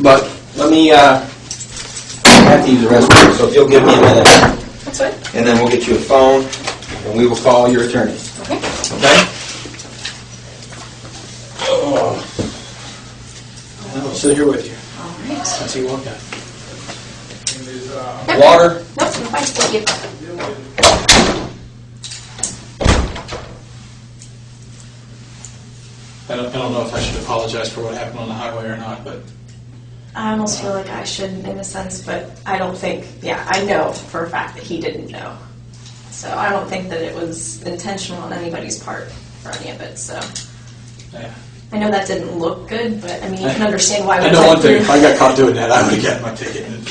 But let me, I have to use the restroom, so if you'll give me a minute. That's right. And then we'll get you a phone, and we will call your attorney. Okay. Okay? Oh. I'll sit here with you. All right. Since you walked out. Water? Nope, I'm fine. Thank you. I don't know if I should apologize for what happened on the highway or not, but I almost feel like I should in a sense, but I don't think, I know for a fact that he didn't know. So I don't think that it was intentional on anybody's part for any of it, so. yeah. I know that didn't look good, but I mean, you can understand why we I know went one thing, through- if I got caught doing that, I would have gotten my ticket and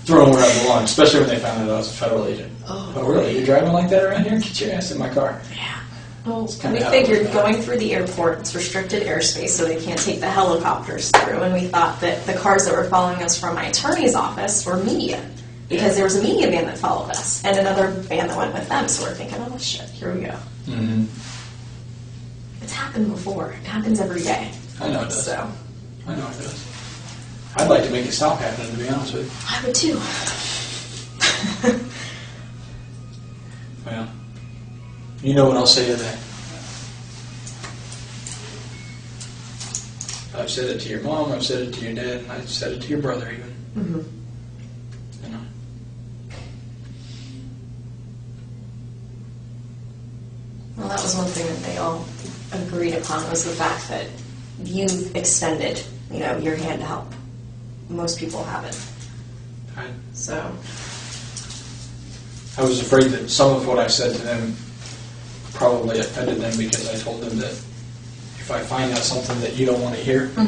thrown where I belong, especially when they found out I was a federal agent. Oh, Really? You're driving like that around here? Get your ass in my car. Yeah. Well, kinda we how it figured was. going through the airport, it's restricted airspace, so they can't take the helicopters through, and we thought that the cars that were following us from my attorney's office were media, because there was a media van that followed us, and another van that went with them, so we're thinking, oh shit, here we go. Mm-hmm. It's happened before. It happens every day. I know it does. So, I know it does. I'd like to make it stop happening, to be honest with I would too. you. Well, you know what I'll say to that. I've said it to your mom, I've said it to your dad, and I've said it to your brother even. Mm-hmm. You know. Well, that was one thing that they all agreed upon, was the fact that you've extended, your hand to help. Most people haven't. So, I was afraid that some of what I said to them probably offended them, because I told them that if I find out something that you don't want to hear, I'm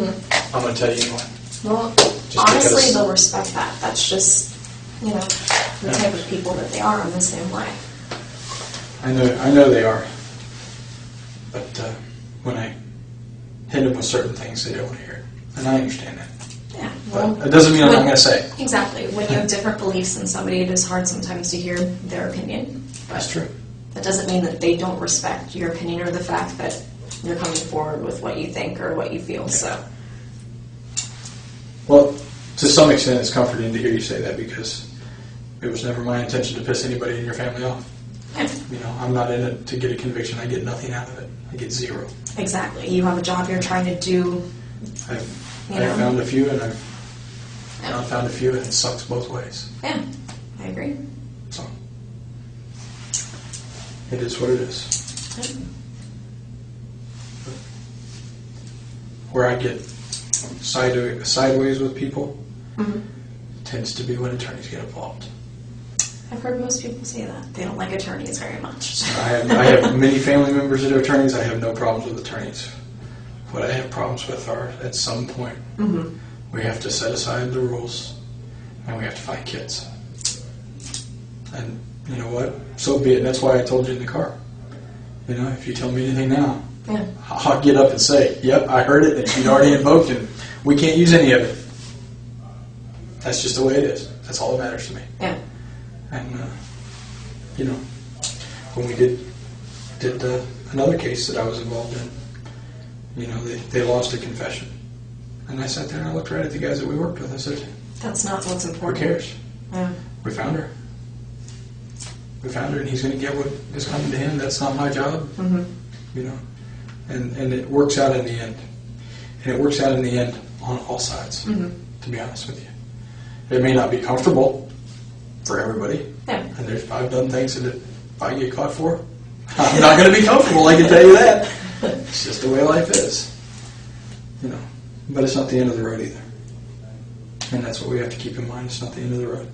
going to tell you anyway. well, Just honestly, because- they'll respect that. That's just, the type of people that they are in the same way. I know they are. But when I hit them with certain things, they don't want to hear it. And I understand that. Yeah. But it doesn't mean I'm not going to say it. Exactly. When you have different beliefs than somebody, it is hard sometimes to hear their opinion. But That's true. that doesn't mean that they don't respect your opinion or the fact that you're coming forward with what you think or what you feel. So, Well, to some extent, it's comforting to hear you say that, because it was never my intention to piss anybody in your family off. yeah, I'm not in it to get a conviction. I get nothing out of it. I get zero. exactly. You have a job you're trying to do. I've know. found a few, and I've Yeah. not found a few, and it sucks both ways. Yeah, I agree. So it is what it is. Where I get sideways with people tends to be when attorneys get involved. I've heard most people say that. They don't like attorneys very much. I have many family members that are attorneys. I have no problems with attorneys. What I have problems with are, at some point, we have to set aside the rules, and we have to fight kids. And you know what? So be it. And that's why I told you in the car. If you tell me anything now, Yeah. I'll get up and say, yep, I heard it, and she'd already invoked it. We can't use any of it. That's just the way it is. That's all that matters to me. Yeah. And, when we did another case that I was involved in, they lost a confession. And I sat there and I looked right at the guys that we worked with. I said, That's not what's who important. cares? Yeah. We found her. We found her, and he's going to get what is coming to him. That's not my job. And it works out in the end. And it works out in the end on all sides, to be honest with you. It may not be comfortable for everybody. Yeah. And I've done things that if I get caught for, I'm not going to be comfortable, I can tell you that. It's just the way life is. But it's not the end of the road either. And that's what we have to keep in mind. It's not the end of the road.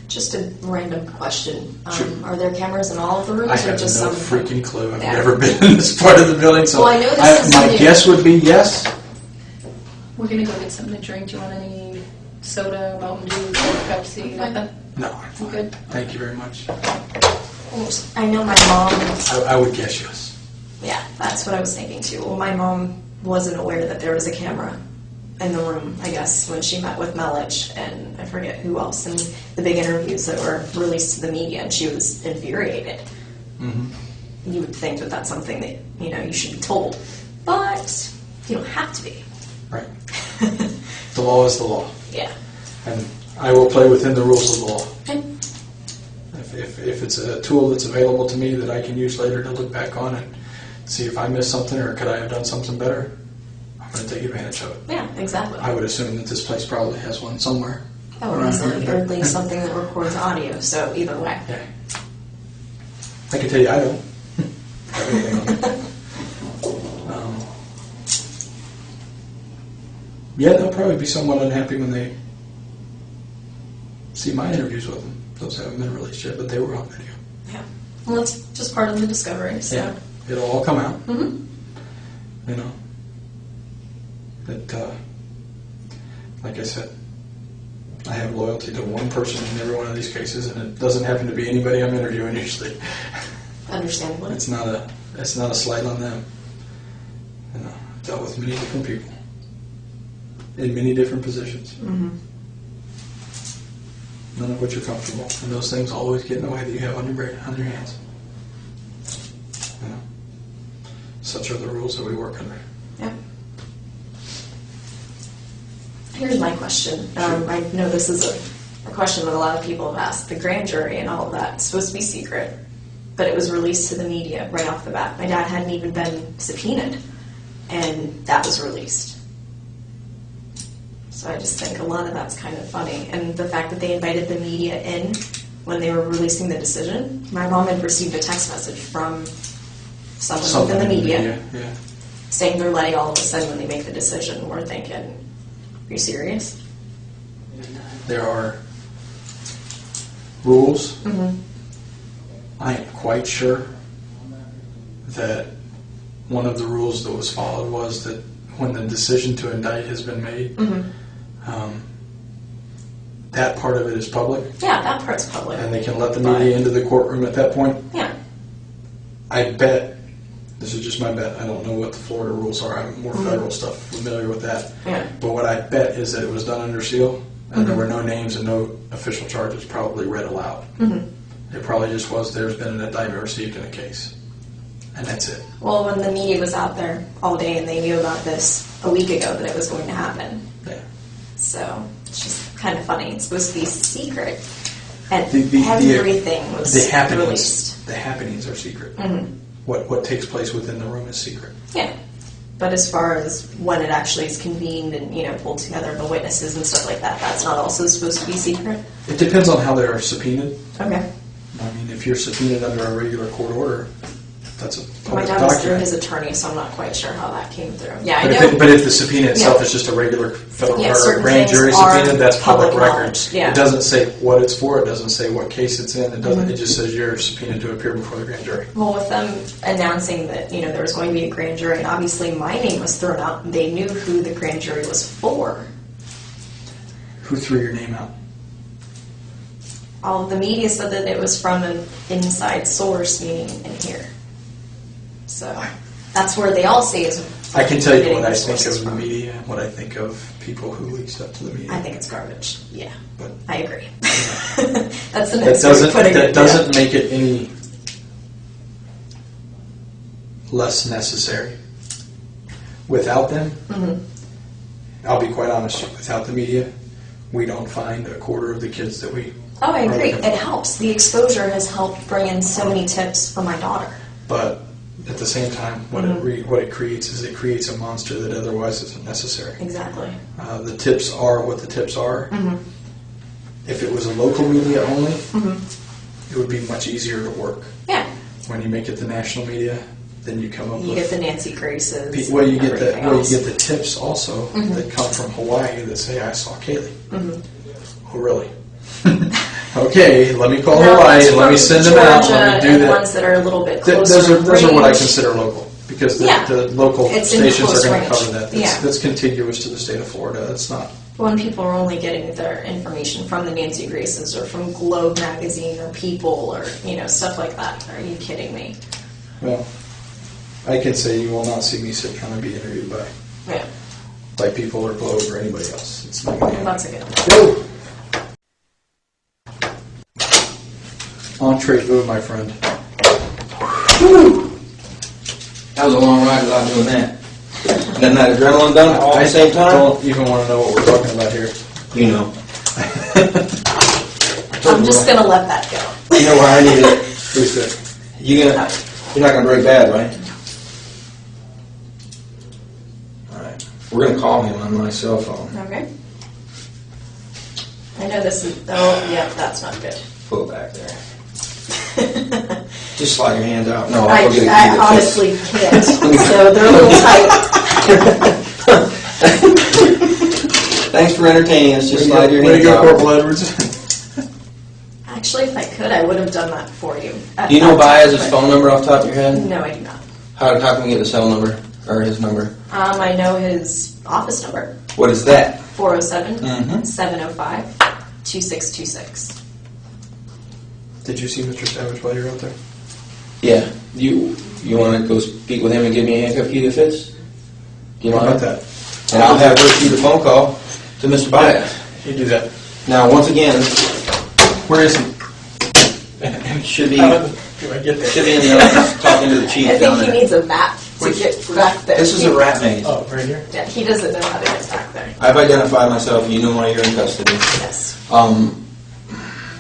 Just a random question. Sure. Are there cameras in all of the rooms, I or have just no some? freaking clue. I've Yeah. never been in this part of the building, so Well, I know this is my new. guess would be yes. We're gonna go get something to drink. Do you want any soda, Mountain Dew, Coke, Pepsi, nothing? No, I'm fine. Good. Thank you very much. I know my mom. I would guess yes. Yeah, that's what I was thinking too. Well, my mom wasn't aware that there was a camera in the room, I guess, when she met with Melich and I forget who else, and the big interviews that were released to the media, and she was infuriated. you would think that that's something that, you should be told. But you don't have to be. Right. The law is the law. Yeah. And I will play within the rules of the law. Okay. If it's a tool that's available to me that I can use later to look back on and see if I missed something or could I have done something better, I'm going to take advantage of it. Yeah, exactly. I would assume that this place probably has one somewhere. Or easily, or at least something that records audio, so either way. Yeah. I can tell you I don't have anything on it. Yeah, they'll probably be somewhat unhappy when they see my interviews with them. Those haven't been released yet, but they were on video. Yeah. Well, that's just part of the discovery, so. Yeah. It'll all come out. Mm-hmm. You know. That, like I said, I have loyalty to one person in every one of these cases, and it doesn't happen to be anybody I'm interviewing usually. Understandably. It's not a slight on them. You know, I've dealt with many different people in many different positions. Mm-hmm. None of which are comfortable, and those things always get in the way that you have on your hands. You know, such are the rules that we work under. Yeah. Here's my question. Sure. I know this is a question that a lot of people have asked. The grand jury and all of that is supposed to be secret, but it was released to the media right off the bat. My dad hadn't even been subpoenaed, and that was released. So I just think a lot of that's kind of funny. And the fact that they invited the media in when they were releasing the decision. My mom had received a text message from someone within the media yeah. saying they're letting all of us in when they make the decision. We're thinking, are you serious? There are rules. Mm-hmm. I am quite sure that one of the rules that was followed was that when the decision to indict has been made, that part of it is public. Yeah, that part's public. And they can let the media into the courtroom at that point. Yeah. I bet, this is just my bet, I don't know what the Florida rules are, I'm more federal stuff, familiar with that. Yeah. But what I bet is that it was done under seal, and there were no names and no official charges probably read aloud. It probably just was, there's been an indictment received in a case. And that's it. Well, when the media was out there all day and they knew about this a week ago that it was going to happen. Yeah. So it's just kind of funny. It's supposed to be secret, and The everything was happenings, released. the happenings are secret. What takes place within the room is secret. Yeah. But as far as when it actually is convened and, pulled together the witnesses and stuff like that, that's not also supposed to be secret? It depends on how they're subpoenaed. Okay. I mean, if you're subpoenaed under a regular court order, that's a My public dad was through document. his attorney, so I'm not quite sure how that came through. Yeah, I But know. but if the subpoena itself Yeah. is just a regular federal Yeah, or certain grand things jury are subpoena, that's public public record. knowledge, yeah. It doesn't say what it's for. It doesn't say what case it's in. It doesn't. It just says you're subpoenaed to appear before the grand jury. Well, with them announcing that, there was going to be a grand jury, and obviously my name was thrown out, and they knew who the grand jury was for. Who threw your name out? All of the media said that it was from an inside source, meaning in here. So that's where they all say is. I can tell you getting what I their think sources of the from. media and what I think of people who leak stuff to the media. I think it's garbage. Yeah, But I agree. That's the that next way of doesn't putting it. doesn't make it any less necessary. Without them, I'll be quite honest. Without the media, we don't find a quarter of the kids that we. Oh, I are agree. looking It for. helps. The exposure has helped bring in so many tips for my daughter. But at the same time, what it creates is it creates a monster that otherwise isn't necessary. Exactly. The tips are what the tips are. If it was a local media only, it would be much easier to work. Yeah. When you make it the national media, then you come up You with get the Nancy Graces. well, you get everything you else. get the tips also that come from Hawaii that say I saw Caylee. Oh, really? Okay, let me call Now, Hawaii ones and let me from send them out. Georgia Let me do and that. ones that are a little bit closer Those are what I range. consider local because the, Yeah. the local It's in stations close are going to range. cover that. Yeah. That's contiguous to the state of Florida. It's not. When people are only getting their information from the Nancy Graces or from Globe magazine or People or stuff like that. Are you kidding me? Well, I can say you will not see me sit down and be interviewed Yeah. by People or Globe or anybody else. It's not going to Well, happen. that's a good one. Go! Entree vous, my friend. That was a long ride without doing that. Then that adrenaline done all at the same I time? don't even want to know what we're talking about here. You know. I'm just gonna let that go. You know why I need it. Who's that? You're not gonna break bad, right? Alright. We're gonna call him on my cell phone. Okay. I know this is, oh, yeah, that's not good. Pull it back there. Just slide your hands out. No, I'll go get a I key to honestly can't, so they're a little tight. Thanks for entertaining us. Just slide your Way to hands go, out. Corporal Edwards. Actually, if I could, I would have done that for you. Do you know Baez's phone number off the top of your head? No, I do not. How can we get the cell number or his number? I know his office number, What is that? 407-705-2626. Did you see Mr. Savage while you were out there? Yeah. You want to go speak with him and give me a handcuff key that fits? Do you How mind? about that? And I'll have her shoot a phone call to Mr. Baez. You do that. Now, once again, Where is he? should be How do I get there? should be in the office talking to the I chief think down he there. needs a map to get back there. This is a rat maze. Oh, right here? Yeah, he doesn't know how to get back there. I've identified myself. You know why you're in custody. Yes.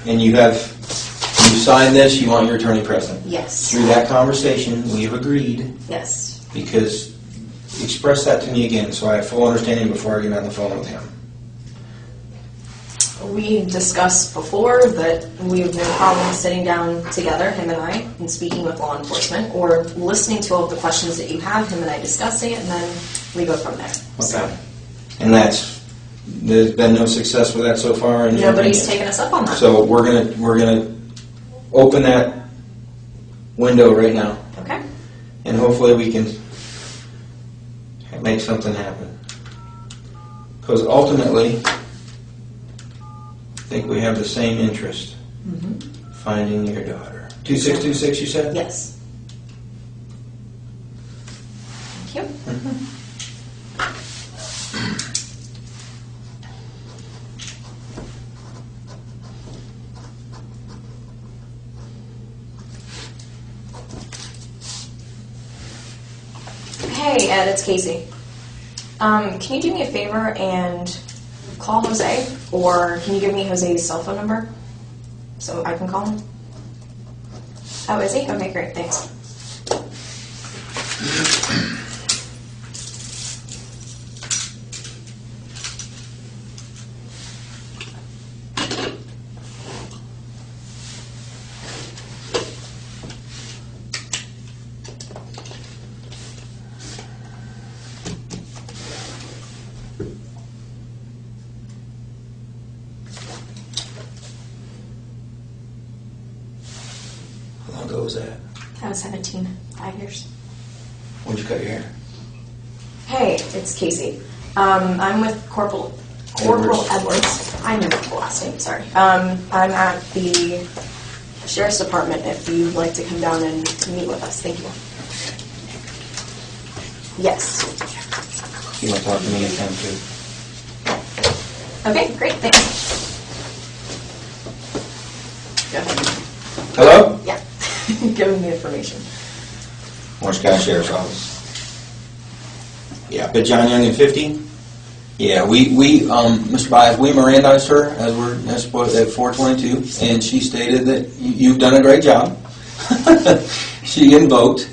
And you signed this. You want your attorney present. Yes. Through that conversation, we have agreed, Yes. because express that to me again so I have full understanding before I get on the phone with him. We discussed before that we have no problem sitting down together, him and I, and speaking with law enforcement, or listening to all of the questions that you have, him and I discussing it, and then we go from there. Okay. And there's been no success with that so far? In your Nobody's opinion? taken us up on that. So we're gonna open that window right now, Okay. and hopefully we can make something happen. Because ultimately, I think we have the same interest, finding your daughter. 2626, you said? Yes. Thank you. Hey, Ed, it's Casey. Can you do me a favor and call Jose, or can you give me Jose's cell phone number so I can call him? Oh, is he? Okay, great, thanks. How long ago was that? I was 17, 5 years. When'd you cut your hair? Hey, it's Casey. I'm with Corporal Edwards. I remember the last name, sorry. I'm at the Sheriff's Department if you'd like to come down and meet with us. Thank you. Yes. You want to talk to me again, too? Okay, great, thanks. Go ahead. Hello? Yeah. Give him the information. Orange County Sheriff's Office. Yeah, but John Young and 50? Yeah, we Mr. Baez, we Mirandized her as supposed at 422, and she stated that you've done a great job. She invoked,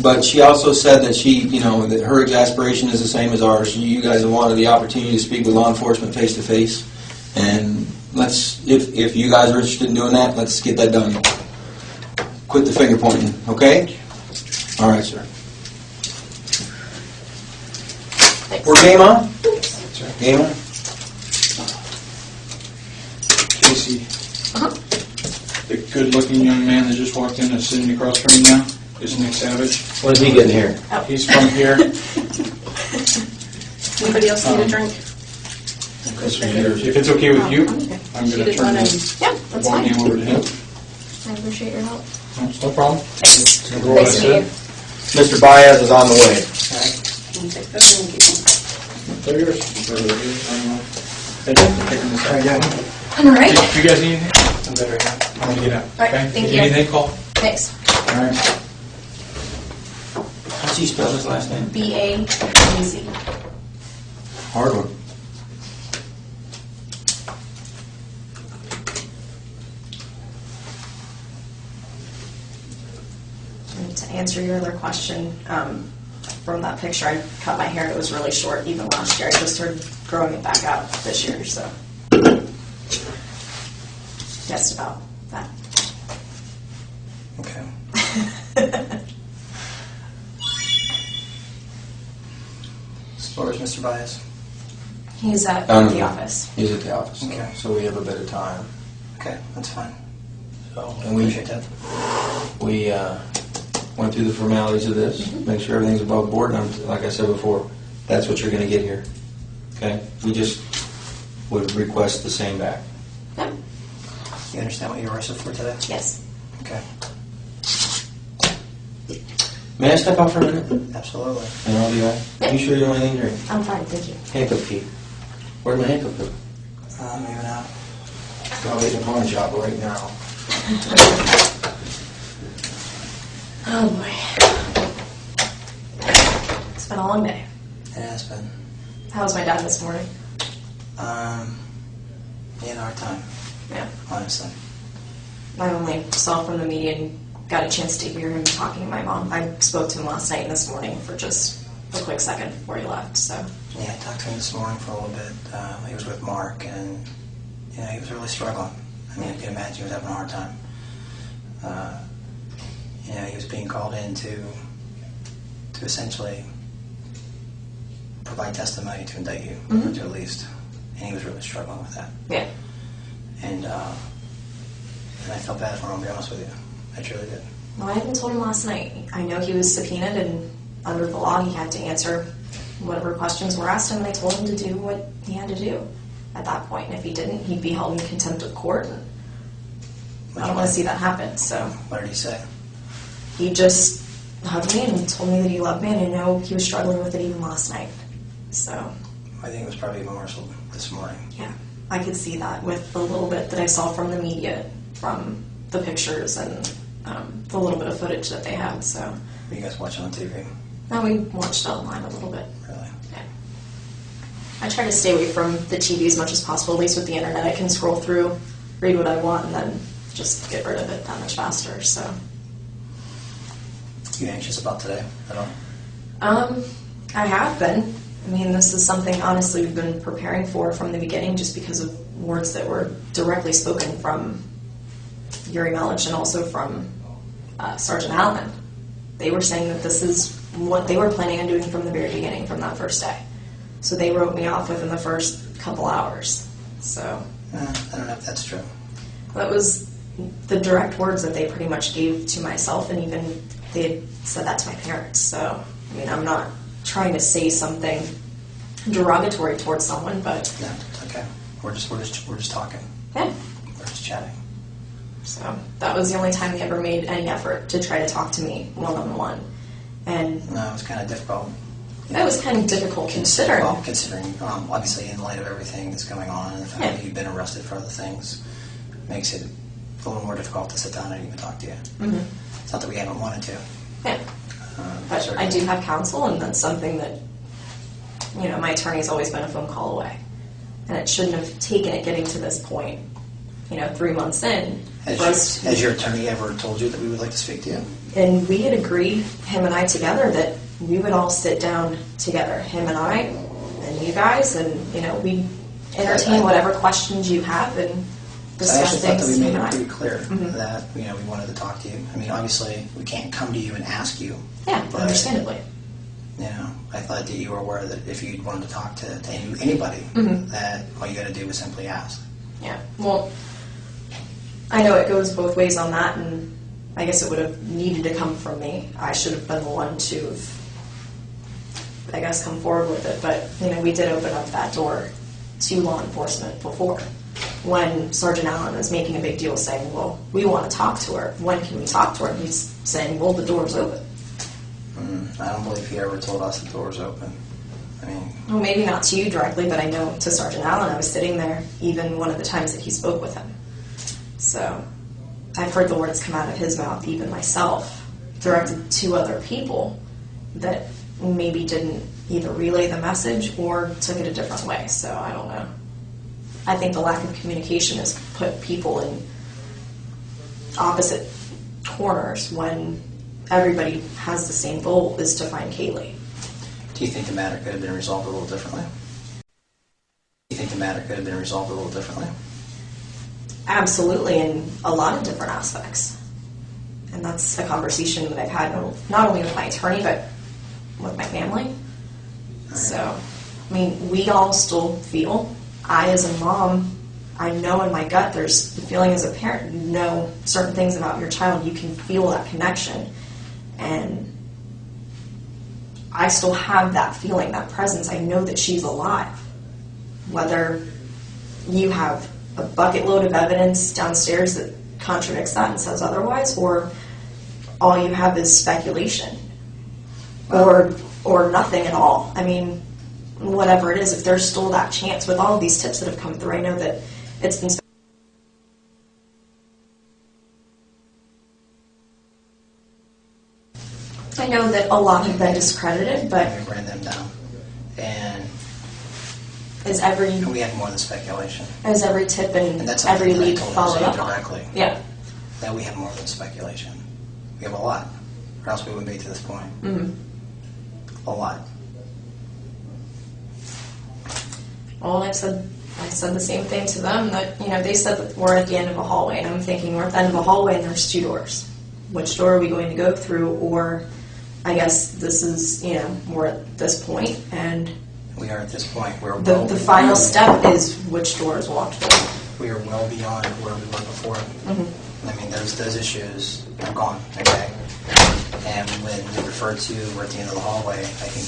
but she also said that that her exasperation is the same as ours. You guys have wanted the opportunity to speak with law enforcement face to face, and if you guys are interested in doing that, let's get that done. Quit the finger pointing, okay? All right, sir. Thanks. We're game on? Game on? Casey, the good-looking young man that just walked in is sitting across from you now is Nick Savage. What is he getting here? Oh. He's from here. Anybody else need a drink? This was yours. If it's okay with you, Oh, okay. I'm She going to did turn one the Yeah, that's ball fine. game over to him. I appreciate your help. No problem. Thanks. Remember what I Nice to meet you. said? Mr. Baez is on the way. Can you take this and keep them? They're yours. Thank you for taking this out. All right. If you guys need anything, I'm better. I'm going to get out. right, Okay? thank If you. Anything, call. Thanks. All right. How do you spell his last name? B-A-U-Z. Hard one. And to answer your other question, from that picture, I cut my hair. It was really short even last year. I just started growing it back out this year, so. Just about that. Okay. As far as Mr. Bias? He's at Um, the office. He's at the office, Okay. so we have a bit of time. Okay, that's fine. So, I and we appreciate that. went through the formalities of this, make sure everything's above board, and like I said before, that's what you're going to get here. Okay? We just would request the same back. Yep. You understand what you were arrested for today? Yes. Okay, May I step out for a minute? absolutely. And I'll be back. Yep. You sure you don't want anything to drink? I'm fine, thank you. Handcuff key. Where's my handcuff key? Moving out. Probably in the pawn shop right now. Oh boy. It's been a long day. It has been. How was my dad this morning? He had a hard time, Yeah. honestly. I only saw from the media and got a chance to hear him talking to my mom. I spoke to him last night and this morning for just a quick second before he left, so. Yeah, I talked to him this morning for a little bit. He was with Mark, and he was really struggling. I mean, you can imagine he was having a hard time. He was being called in to essentially provide testimony to indict you, or to at least, and he was really struggling with that. Yeah. And I felt bad for him, to be honest with you. I truly did. Well, I even told him last night. I know he was subpoenaed, and under the law, he had to answer whatever questions were asked him, and I told him to do what he had to do at that point. And if he didn't, he'd be held in contempt of court, and I don't want to see that happen, so. What did he say? He just hugged me and told me that he loved me, and I know he was struggling with it even last night. So, I think it was probably even worse this morning. yeah, I could see that with the little bit that I saw from the media, from the pictures and the little bit of footage that they had, so. Were you guys watching on TV? Now we watched online a little bit. Really? Yeah. I try to stay away from the TV as much as possible, at least with the internet. I can scroll through, read what I want, and then just get rid of it that much faster, so. You anxious about today at all? I have been. I mean, this is something, honestly, we've been preparing for from the beginning just because of words that were directly spoken from Yuri Melich and also from Sergeant Allen. They were saying that this is what they were planning on doing from the very beginning, from that first day. So they wrote me off within the first couple hours. So I don't know if that's true. that was the direct words that they pretty much gave to myself, and even they had said that to my parents. So, I mean, I'm not trying to say something derogatory towards someone, but No, it's okay. We're just talking. yeah. We're just chatting. So that was the only time they ever made any effort to try to talk to me one-on-one. And No, it was kind of difficult. that was kind of difficult considering. Well, considering, obviously, in light of everything that's going on and the fact Yeah. that you've been arrested for other things, makes it a little more difficult to sit down and even talk to you. Mhm. It's not that we haven't wanted to. Yeah. But certainly. I do have counsel, and that's something that, my attorney's always been a phone call away. And it shouldn't have taken it getting to this point, 3 months in. for us to- Has your attorney ever told you that we would like to speak to you? And we had agreed, him and I together, that we would all sit down together, him and I, and you guys, and, we entertain whatever questions you have and I discuss actually thought that things, we him made and it I. pretty clear Mhm. that, we wanted to talk to you. I mean, obviously, we can't come to you and ask you. Yeah, But- understandably. I thought that you were aware that if you wanted to talk to anybody, Mhm. that all you got to do was simply ask. Yeah, well, I know it goes both ways on that, and I guess it would have needed to come from me. I should have been the one to have, I guess, come forward with it. But, we did open up that door to law enforcement before. When Sergeant Allen was making a big deal saying, well, we want to talk to her. When can we talk to her? And he's saying, well, the door's open. I don't believe he ever told us the door was open. I mean, Well, maybe not to you directly, but I know to Sergeant Allen, I was sitting there even one of the times that he spoke with him. So I've heard the words come out of his mouth, even myself, directed to other people, that maybe didn't either relay the message or took it a different way. So I don't know. I think the lack of communication has put people in opposite corners when everybody has the same goal, is to find Caylee. Do you think the matter could have been resolved a little differently? Do you think the matter could have been resolved a little differently? Absolutely, in a lot of different aspects. And that's a conversation that I've had not only with my attorney, but with my family. So, I mean, we all still feel, I as a mom, I know in my gut, there's the feeling as a parent, you know certain things about your child, you can feel that connection. And I still have that feeling, that presence. I know that she's alive. Whether you have a bucket load of evidence downstairs that contradicts that and says otherwise, or all you have is speculation, or nothing at all. I mean, whatever it is, if there's still that chance with all of these tips that have come through, I know that it's been. I know that a lot have been discredited, but We ran them down. And is every we had more than speculation. tip and And that's every something that I lead told followed Jose up on? directly. Yeah. That we have more than speculation. We have a lot, or else we wouldn't be to this point. Mm-hmm. A lot. Well, and I said the same thing to them, that, you know, they said that we're at the end of a hallway, and I'm thinking we're at the end of a hallway and there's two doors. Which door are we going to go through? Or I guess this is, you know, we're at this point, and We are at this point. We're the well, final step is which door is walked through. we are well beyond where we were before. Mm-hmm. I mean, those issues are gone, okay? And when you refer to we're at the end of the hallway, I think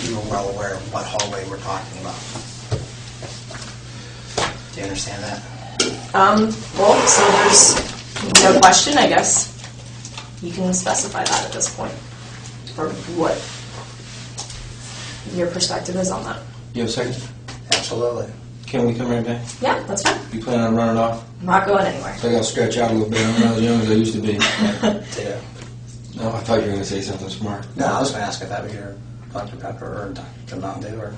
you were well aware of what hallway we're talking about. Do you understand that? Well, so there's no question, I guess. You can specify that at this point, or what your perspective is on that. You have a second? Absolutely. Can we come right back? Yeah, that's fine. You plan on running off? I'm not going anywhere. So I got to stretch out a little bit. I'm not as young as I used to be. Yeah. No, I thought you were going to say something smart. No, I was going to ask if that was your Dr. Pepper or Dr. Mountain Dew, or...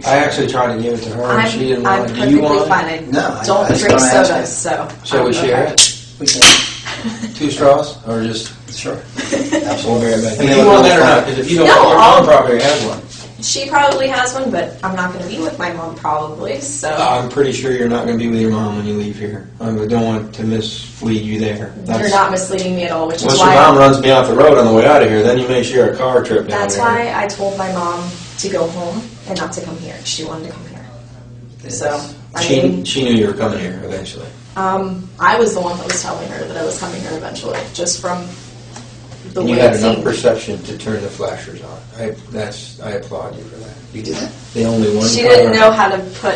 I actually tried to give it to her, and she didn't want I'm it. Do you perfectly want fine. it? I No, I don't just drink wanna ask you. sodas, so. Shall we I'm share okay. it? We can... 2 straws? Or just... Sure. We'll bear it back. I mean, If you want that or not, because if you don't No, want your I'll- mom probably has one. She probably has one, but I'm not going to be with my mom probably, so. I'm pretty sure you're not going to be with your mom when you leave here. I don't want to mislead you there. You're not misleading me at all, which Unless is your mom why. runs me off the road on the way out of here, then you may share a car trip down That's there. why I told my mom to go home and not to come here. She wanted to come here. So, I mean, She knew you were coming here eventually. I was the one that was telling her that I was coming here eventually, just from the And way you had it enough seemed. perception to turn the flashers on. I applaud you for that. You did that? The only one. She didn't know how to put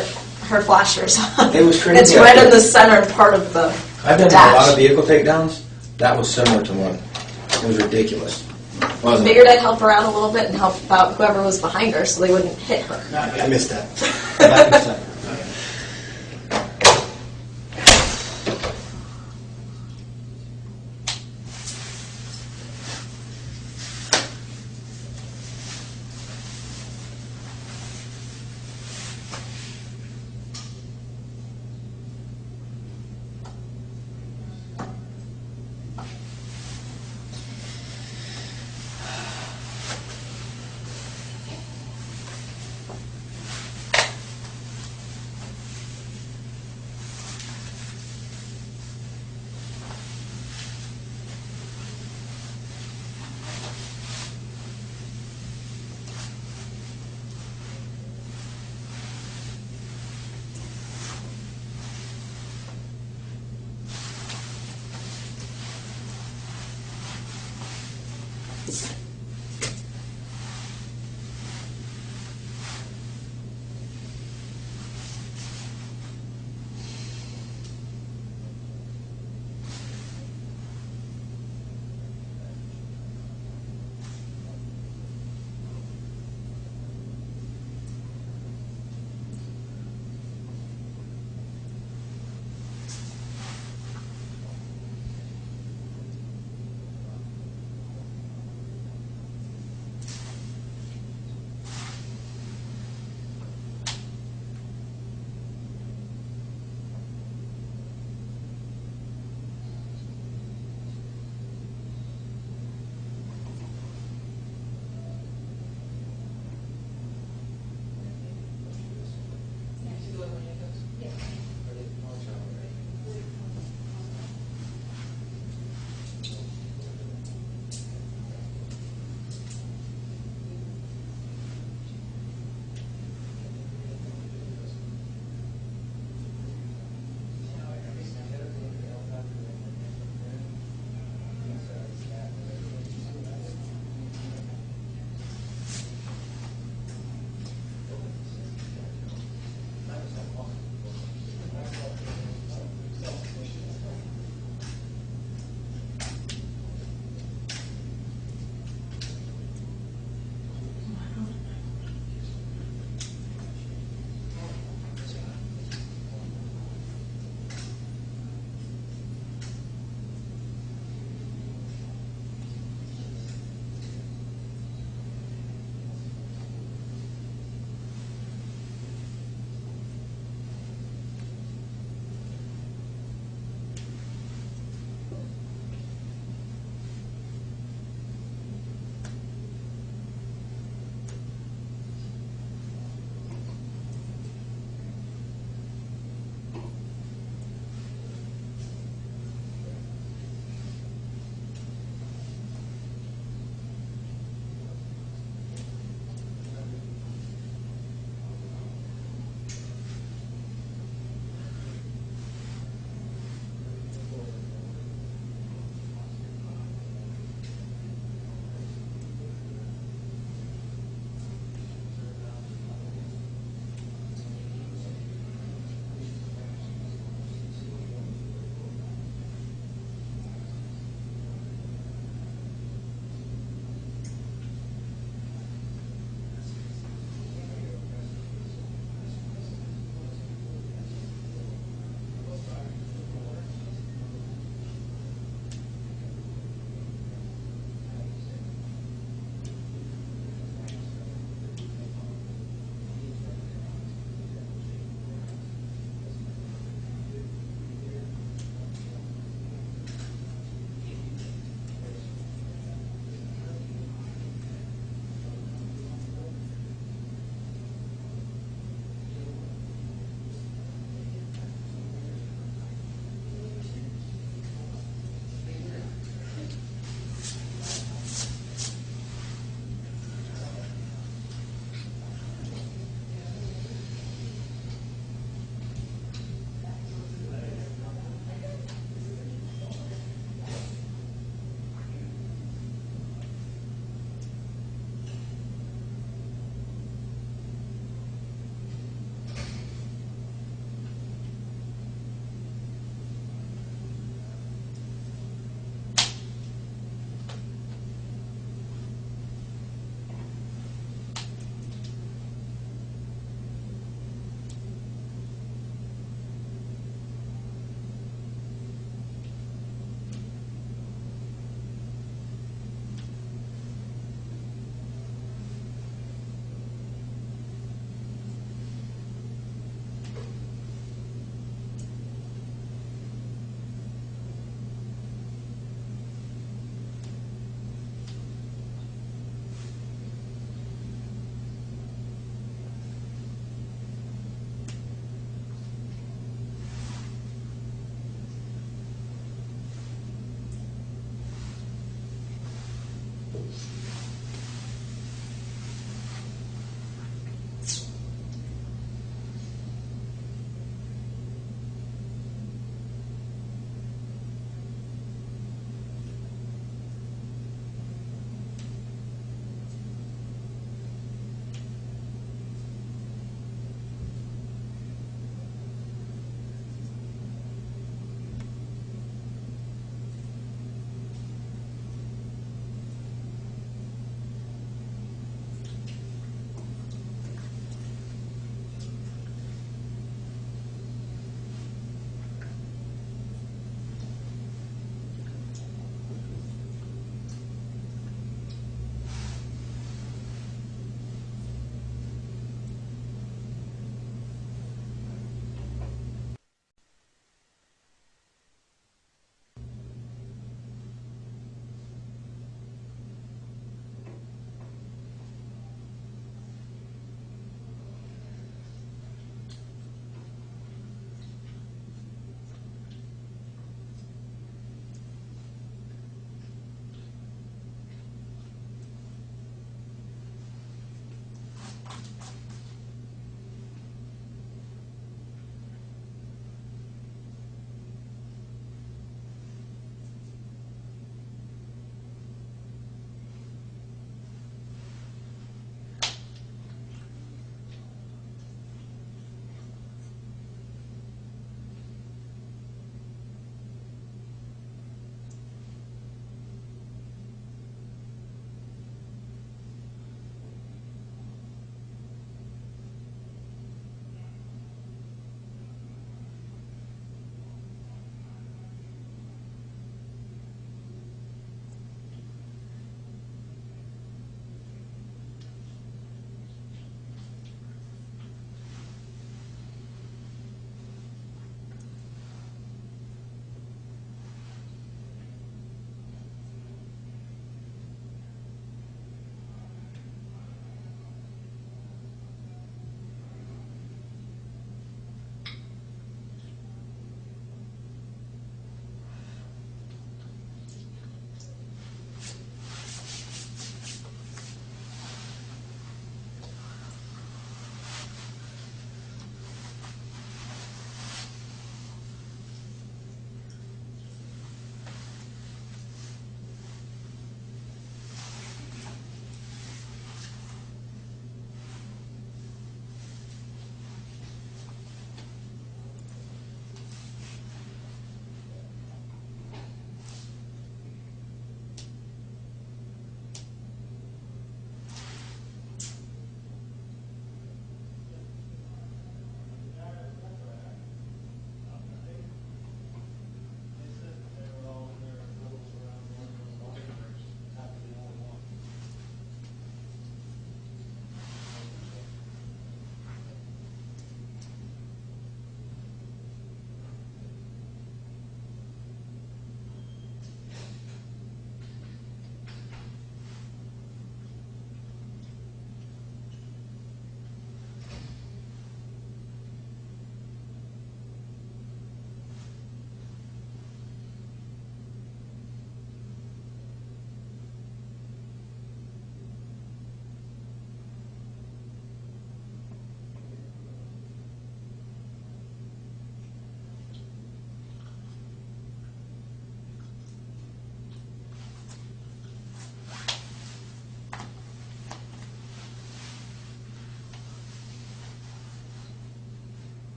her flashers on. It was crazy It's out right there. in the center part of the I've been in a dash. lot of vehicle takedowns. That was similar to one. It was ridiculous. Wasn't Figured it? I'd help her out a little bit and help out whoever was behind her so they wouldn't hit her. I missed that.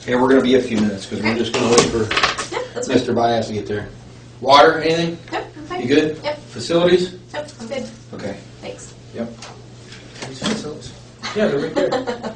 And we're gonna be a few minutes, because we're just gonna wait for Yep, that's fine. Mr. Baez to get there. Water, anything? Yep, I'm fine. You good? Yep, Facilities? yep, I'm good. Okay. Thanks. Yep. Yeah, they're right there.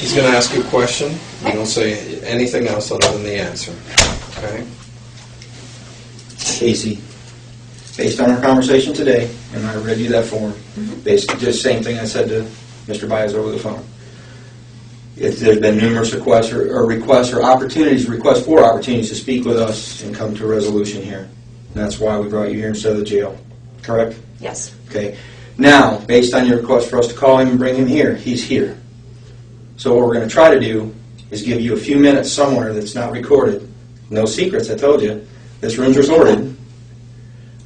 He's going to ask you a question. You don't say anything else other than the answer. Okay? Casey, based on our conversation today, and I read you that form, basically just same thing I said to Mr. Baez over the phone. If there's been numerous requests for opportunities to speak with us and come to a resolution here. And that's why we brought you here instead of the jail. Correct? Yes. Okay. Now, based on your request for us to call him and bring him here, he's here. So what we're going to try to do is give you a few minutes somewhere that's not recorded. No secrets, I told you. This room's recorded.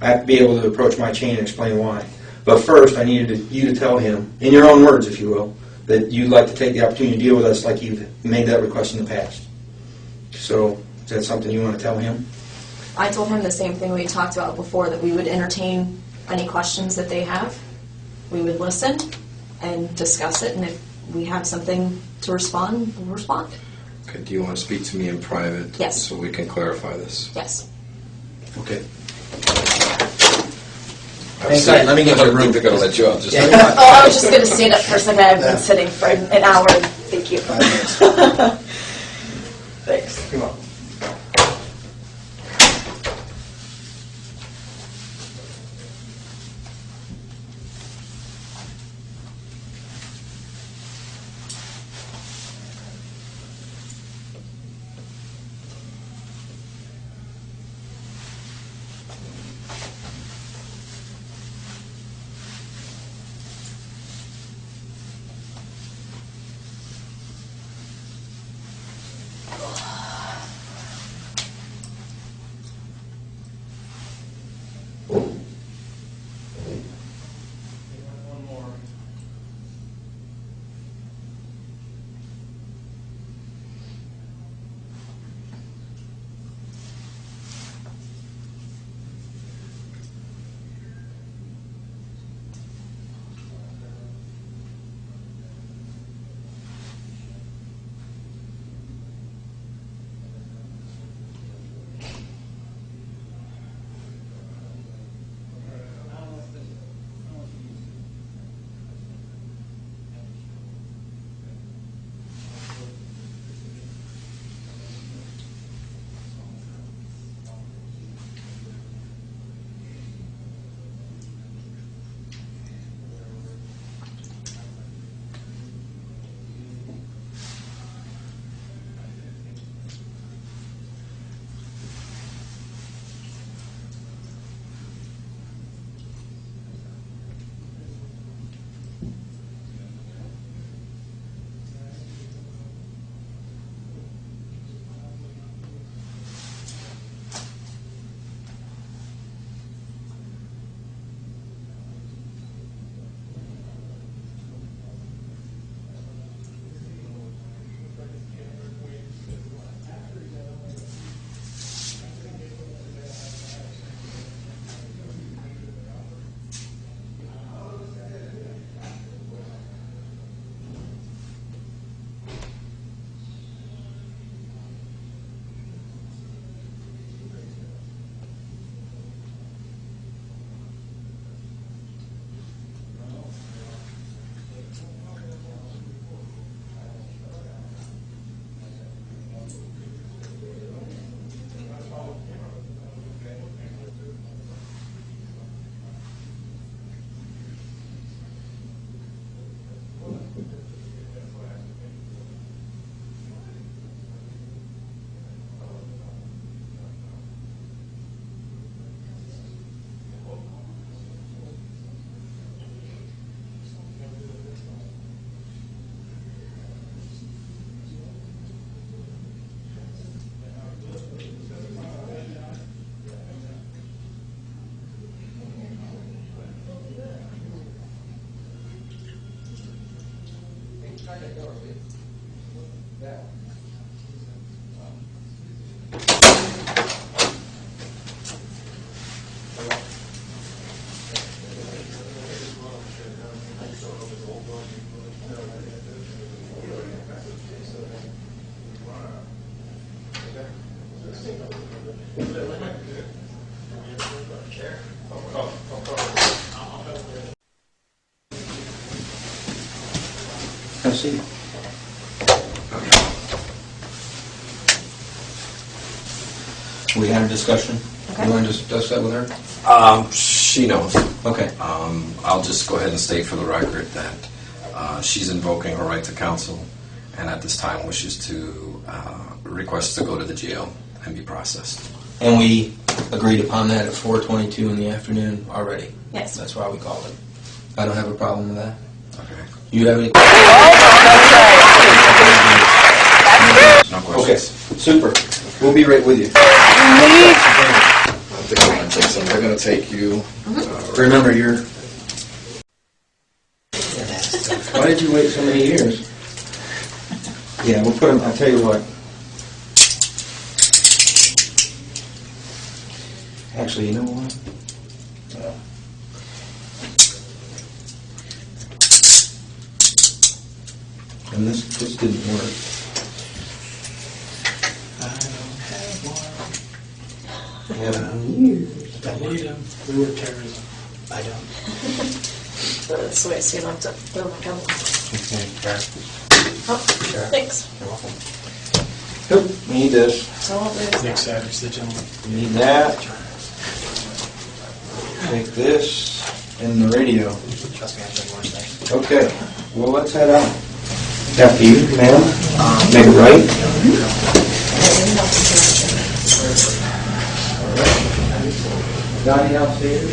I have to be able to approach my chain and explain why. But first, I needed you to tell him, in your own words, if you will, that you'd like to take the opportunity to deal with us like you've made that request in the past. So, is that something you want to tell him? I told him the same thing we talked about before, that we would entertain any questions that they have. We would listen and discuss it, and if we have something to respond, we'll respond. Okay. Do you want to speak to me in private? Yes. So we can clarify this. Yes. Okay. Inside, let me get I your don't room. think they're going to let you out. Just Yeah. Oh, I was just going to stand up for a second. I've been sitting for an hour. Thank you. 5 minutes. Thanks. Come on. I see. We had a discussion. Okay. You want to discuss that with her? She knows. Okay. I'll just go ahead and state for the record that she's invoking her right to counsel, and at this time wishes to request to go to the jail and be processed. And we agreed upon that at 4:22 in the afternoon already. Yes. That's why we called it. I don't have a problem with that. Okay. You have any? No Okay, questions. super. We'll be right with you. They're going to take you. Remember, why did you wait so many years? Yeah, we'll put them, I'll tell you what. Actually, you know what? And this didn't work. Don't need them. We were terrorism. I don't. That's the way it's going to throw my camera. Okay. Oh, thanks. You're welcome. Oop, we need this. So I won't lose Nick that. Savage, the gentleman. We need that. Take this and the radio. Trust me, I've done worse things. Okay, well, let's head out. After you, ma'am. Make it right. Johnny downstairs.